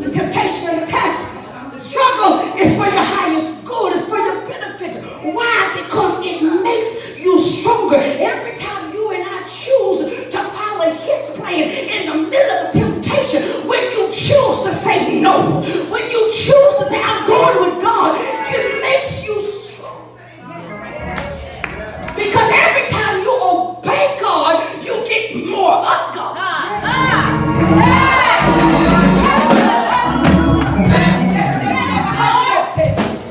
The temptation and the test, the struggle is for your highest good. It's for your benefit. Why? Because it makes you stronger. Every time you and I choose to follow his plan in the middle of the temptation, when you choose to say no, when you choose to say I'm going with God, it makes you strong. Because every time you obey God, you get more of God.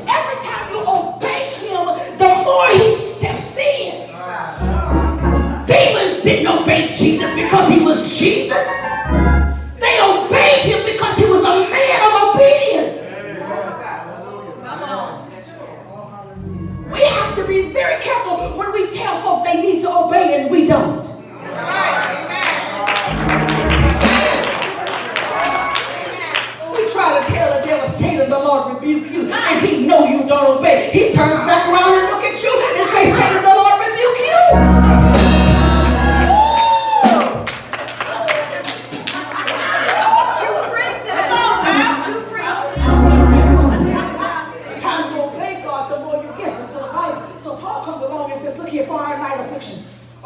Every time you obey him, the more he steps in. Demons didn't obey Jesus because he was Jesus. They obeyed him because he was a man of obedience. We have to be very careful when we tell folk they need to obey and we don't. We try to tell the devil, Satan, the Lord rebuke you, and he know you don't obey. He turns back around and look at you and say, Satan, the Lord rebuke you.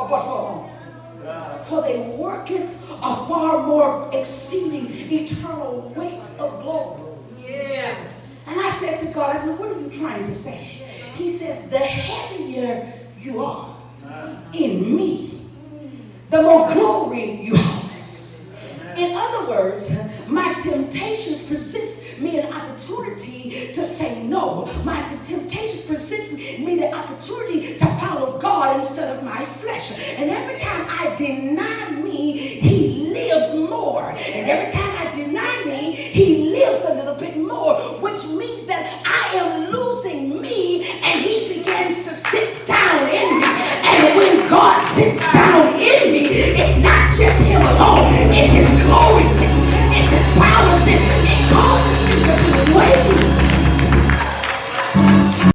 But for long. For they worketh a far more exceeding eternal weight of glory. Yeah. And I said to God, I said, what are you trying to say? He says, the heavier you are in me, the more glory you have. In other words, my temptations presents me an opportunity to say no. My temptations presents me the opportunity to follow God instead of my flesh. And every time I deny me, he lives more. And every time